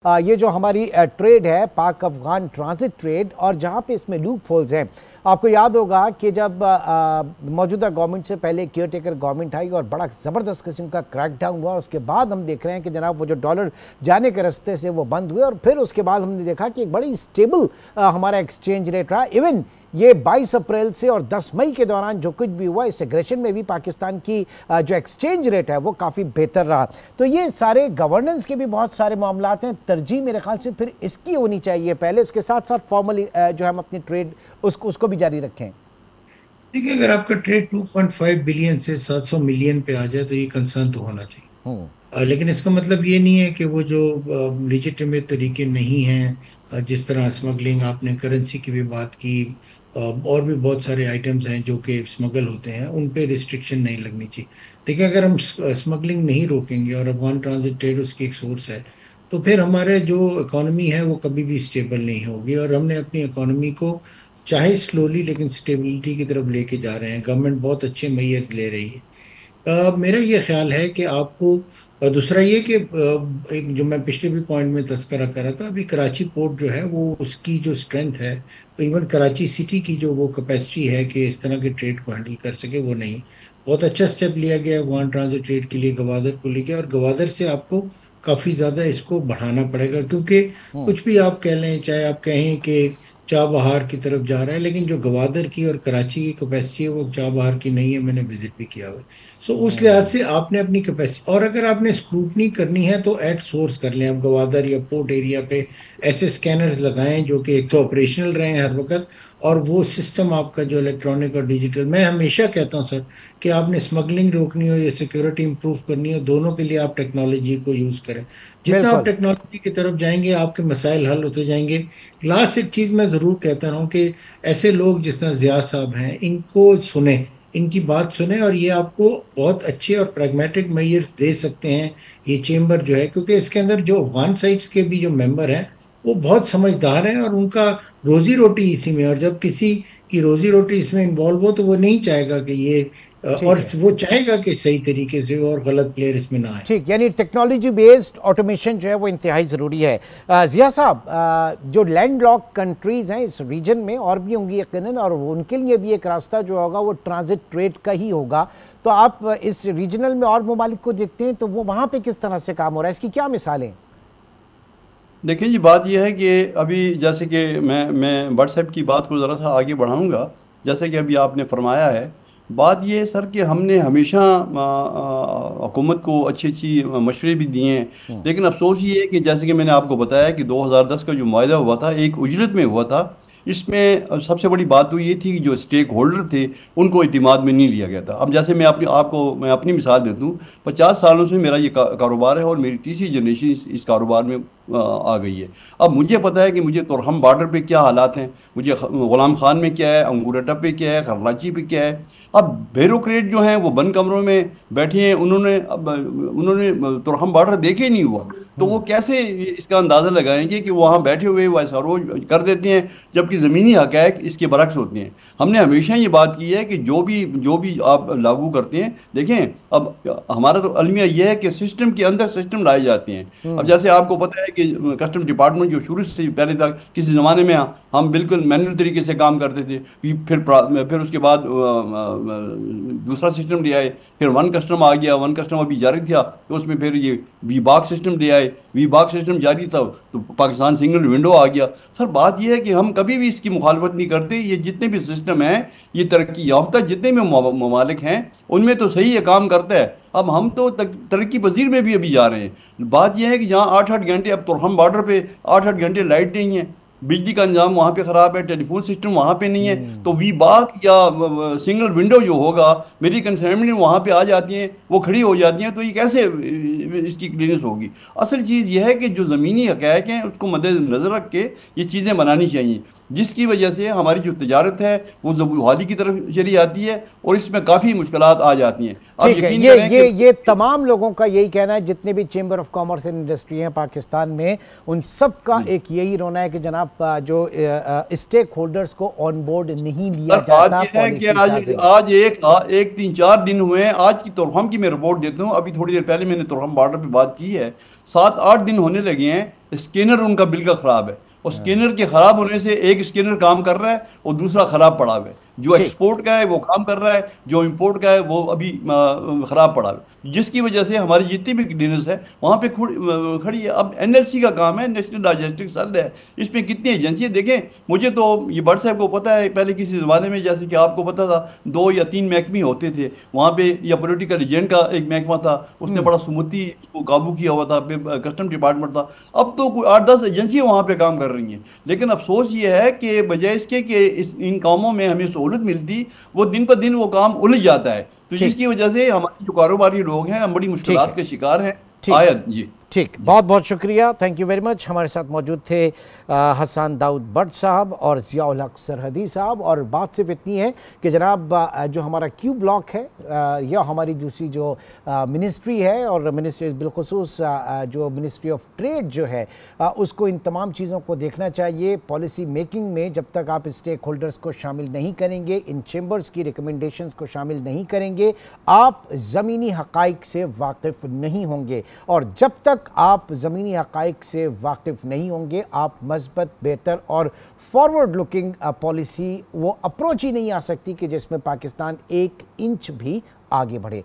ये जो हमारी ट्रेड है पाक अफगान ट्रांजिट ट्रेड, और जहाँ पे इसमें लूप होल्स हैं। आपको याद होगा कि जब मौजूदा गवर्नमेंट से पहले केयर टेकर गवर्नमेंट आई और बड़ा ज़बरदस्त किस्म का क्रैकडाउन हुआ, उसके बाद हम देख रहे हैं कि जनाब वो जो डॉलर जाने के रास्ते से वो बंद हुए, और फिर उसके बाद हमने देखा कि एक बड़ी स्टेबल हमारा एक्सचेंज रेट रहा। इवन ये 22 अप्रैल से और 10 मई के दौरान जो कुछ भी हुआ, इस एग्रेशन में भी पाकिस्तान की जो एक्सचेंज रेट है वो काफ़ी बेहतर रहा। तो ये सारे गवर्नेंस के भी बहुत सारे मामलात हैं। तरजीह मेरे ख्याल से फिर इसकी होनी चाहिए पहले, उसके साथ साथ फॉर्मली जो हम अपनी ट्रेड उसको भी जारी रखें। देखिए, अगर आपका ट्रेड 2.5 बिलियन से 700 मिलियन पे आ जाए तो ये कंसर्न तो होना चाहिए। लेकिन इसका मतलब ये नहीं है कि वो जो लिजिटिमेट तरीके नहीं हैं, जिस तरह स्मगलिंग, आपने करेंसी की भी बात की, और भी बहुत सारे आइटम्स हैं जो कि स्मगल होते हैं, उन पे रिस्ट्रिक्शन नहीं लगनी चाहिए। देखिए, अगर हम स्मगलिंग नहीं रोकेंगे और अफगान ट्रांजिट ट्रेड उसकी एक सोर्स है, तो फिर हमारे जो इकोनॉमी है वो कभी भी स्टेबल नहीं होगी। और हमने अपनी इकोनॉमी को चाहे स्लोली लेकिन स्टेबिलिटी की तरफ लेके जा रहे हैं। गवर्नमेंट बहुत अच्छे मेजर्स ले रही है। मेरा ये ख्याल है कि आपको दूसरा ये कि एक जो मैं पिछले भी पॉइंट में तस्करा कर रहा था, अभी कराची पोर्ट जो है वो उसकी जो स्ट्रेंथ है, इवन कराची सिटी की जो वो कैपेसिटी है कि इस तरह के ट्रेड को हैंडल कर सके, वो नहीं। बहुत अच्छा स्टेप लिया गया वहाँ ट्रांजिट ट्रेड के लिए, गवादर को लेके, और गवादर से आपको काफ़ी ज़्यादा इसको बढ़ाना पड़ेगा, क्योंकि कुछ भी आप कह लें, चाहे आप कहें कि चाबहार की तरफ जा रहा है, लेकिन जो गवादर की और कराची की कैपेसिटी है वो चाबहार की नहीं है। मैंने विजिट भी किया हुआ है। सो उस लिहाज से आपने अपनी कैपेसिटी, और अगर आपने स्क्रूटनी करनी है तो एट सोर्स कर लें। आप गवादर या पोर्ट एरिया पे ऐसे स्कैनर्स लगाएं जो कि एक तो ऑपरेशनल रहें हर वक्त, और वो सिस्टम आपका जो इलेक्ट्रॉनिक और डिजिटल, मैं हमेशा कहता हूँ सर कि आपने स्मगलिंग रोकनी हो या सिक्योरिटी इंप्रूव करनी हो, दोनों के लिए आप टेक्नोलॉजी को यूज़ करें। जितना आप बिल्कुल। टेक्नोलॉजी की तरफ जाएंगे आपके मसाइल हल होते जाएंगे। लास्ट एक चीज़ मैं ज़रूर कहता रहा हूँ कि ऐसे लोग जिस तरह ज़िया साहब हैं, इनको सुने, इनकी बात सुने, और ये आपको बहुत अच्छे और प्रैग्मेटिक मेजर्स दे सकते हैं ये चेंबर जो है, क्योंकि इसके अंदर जो अफगान साइड्स के भी जो मेंबर हैं वो बहुत समझदार हैं, और उनका रोजी रोटी इसी में, और जब किसी की रोजी रोटी इसमें इन्वॉल्व हो तो वो नहीं चाहेगा कि ये और ठीक है। वो चाहेगा कि सही तरीके से हो और गलत प्लेयर इसमें ना आए। ठीक, यानी टेक्नोलॉजी बेस्ड ऑटोमेशन जो है वो इंतहाई ज़रूरी है। ज़िया साहब, जो लैंड लॉक कंट्रीज़ हैं इस रीजन में और भी होंगी यकीनन, और उनके लिए भी एक रास्ता जो होगा वो ट्रांजिट ट्रेड का ही होगा। तो आप इस रीजनल में और ममालिक को देखते हैं तो वो वहाँ पे किस तरह से काम हो रहा है, इसकी क्या मिसालें? देखिए जी, बात यह है कि अभी जैसे कि मैं व्हाट्सएप की बात को ज़रा सा आगे बढ़ाऊंगा। जैसे कि अभी आपने फरमाया है, बात यह है सर कि हमने हमेशा हुकूमत को अच्छी अच्छी मशवरे भी दिए हैं। लेकिन अफसोस ये है कि जैसे कि मैंने आपको बताया कि 2010 का जो मुआहदा हुआ था एक उजरत में हुआ था। इसमें सबसे बड़ी बात तो ये थी कि जो स्टेक होल्डर थे उनको इतिमाद में नहीं लिया गया था। अब जैसे मैं अपनी मिसाल देता हूँ, 50 सालों से मेरा ये कारोबार है और मेरी तीसरी जनरेशन इस कारोबार में आ गई है। अब मुझे पता है कि मुझे तुरहम बॉर्डर पे क्या हालात हैं, मुझे गुलाम खान में क्या है, अंगूरटा पे क्या है, खरलाची पे क्या है। अब ब्यूरोक्रेट जो हैं वो बंद कमरों में बैठे हैं, उन्होंने तुरहम बॉर्डर देखे ही नहीं हुआ। तो वो कैसे इसका अंदाज़ा लगाएंगे कि वहाँ बैठे हुए वो ऐसा रोज कर देते हैं, जबकि ज़मीनी हक़ाइक़ इसके बरक्स होते हैं। हमने हमेशा ये बात की है कि जो भी आप लागू करते हैं, देखें अब हमारा तो अलमिया ये है कि सिस्टम के अंदर सिस्टम लाए जाते हैं। अब जैसे आपको पता है कि कस्टम डिपार्टमेंट जो शुरू से पहले तक किसी ज़माने में हम बिल्कुल मैनुअल तरीके से काम करते थे, फिर उसके बाद दूसरा सिस्टम ले आए, फिर वन कस्टम आ गया, वन कस्टम अभी जारी था तो उसमें फिर ये वी बाग सिस्टम ले आए, वी बाग सिस्टम जारी था तो पाकिस्तान सिंगल विंडो आ गया। सर बात यह है कि हम कभी भी इसकी मुखालफत नहीं करते। ये जितने भी सिस्टम हैं, ये तरक्की याफ्ता जितने भी ममालिक हैं उनमें तो सही ये काम करता है। अब हम तो तरक्की पजीर में भी अभी जा रहे हैं। बात यह है कि जहाँ 8-8 घंटे, अब तुरहम बॉर्डर पे 8-8 घंटे लाइट नहीं है, बिजली का निज़ाम वहाँ पे ख़राब है, टेलीफोन सिस्टम वहाँ पे नहीं है। तो वी बाग या सिंगल विंडो जो होगा, मेरी कंसर्न वहाँ पे आ जाती हैं, वो खड़ी हो जाती हैं, तो ये कैसे इसकी क्लीनेस होगी। असल चीज़ यह है कि जो ज़मीनी हक़ाइक़ हैं उसको मद्देनज़र रख के ये चीज़ें बनानी चाहिए, जिसकी वजह से हमारी जो तजारत है वो ज़बूहाली की तरफ चली जाती है और इसमें काफ़ी मुश्किलात आ जाती हैं। अब ठीक है, यकीन करें कि ये तमाम लोगों का यही कहना है, जितने भी chamber of commerce and industry हैं पाकिस्तान में, उन सब का एक यही रोना है कि जनाब जो स्टेक होल्डर्स को ऑन बोर्ड नहीं लिया बात जाता। यह है कि आज एक 3-4 दिन हुए हैं। आज की तुरहम की मैं रिपोर्ट देता हूँ, अभी थोड़ी देर पहले मैंने तुरहम बॉर्डर पे बात की है, 7-8 दिन होने लगे हैं स्कैनर उनका बिल का ख़राब है, और स्कैनर के ख़राब होने से एक स्कैनर काम कर रहा है और दूसरा ख़राब पड़ा हुआ है। जो ठीक एक्सपोर्ट का है वो काम कर रहा है, जो इंपोर्ट का है वो अभी ख़राब पड़ा हुआ है, जिसकी वजह से हमारी जितनी भी क्लीयरेंस है वहाँ पे खड़ी है। अब एनएलसी का काम है, नेशनल लॉजिस्टिक्स सेल है, इसमें कितनी एजेंसियाँ देखें। मुझे तो ये बट साहब को पता है, पहले किसी ज़माने में जैसे कि आपको पता था 2 या 3 महकमे होते थे वहाँ पे, या पॉलिटिकल एजेंट का एक महकमा था, उसने बड़ा सुमती को काबू किया हुआ था, कस्टम डिपार्टमेंट था। अब तो कोई 8-10 एजेंसियाँ वहाँ पे काम कर रही हैं। लेकिन अफसोस ये है कि बजाय इसके कि इन कामों में हमें सहूलत मिलती, वो दिन पर दिन वो काम उलझ जाता है, तो ठीक जिसकी वजह से हमारे जो कारोबारी लोग हैं हम बड़ी ठीक मुश्किलात है के शिकार हैं। ठीक आयत जी ठीक, बहुत बहुत शुक्रिया, थैंक यू वेरी मच। हमारे साथ मौजूद थे हसन दाऊद भट्ट साहब और ज़ियाउल हक सरहदी साहब। और बात सिर्फ इतनी है कि जनाब जो हमारा क्यू ब्लॉक है या हमारी दूसरी जो मिनिस्ट्री है, और मिनिस्ट्री बिलखुसूस जो मिनिस्ट्री ऑफ ट्रेड जो है, उसको इन तमाम चीज़ों को देखना चाहिए। पॉलिसी मेकिंग में जब तक आप स्टेक होल्डर्स को शामिल नहीं करेंगे, इन चेम्बर्स की रिकमेंडेशंस को शामिल नहीं करेंगे, आप ज़मीनी हक़ाइक़ से वाकिफ़ नहीं होंगे। और जब तक आप ज़मीनी हक़ाइक़ से वाकिफ़ नहीं होंगे, आप मज़बूत, बेहतर और फॉरवर्ड लुकिंग पॉलिसी, वो अप्रोच ही नहीं आ सकती कि जिसमें पाकिस्तान 1 इंच भी आगे बढ़े।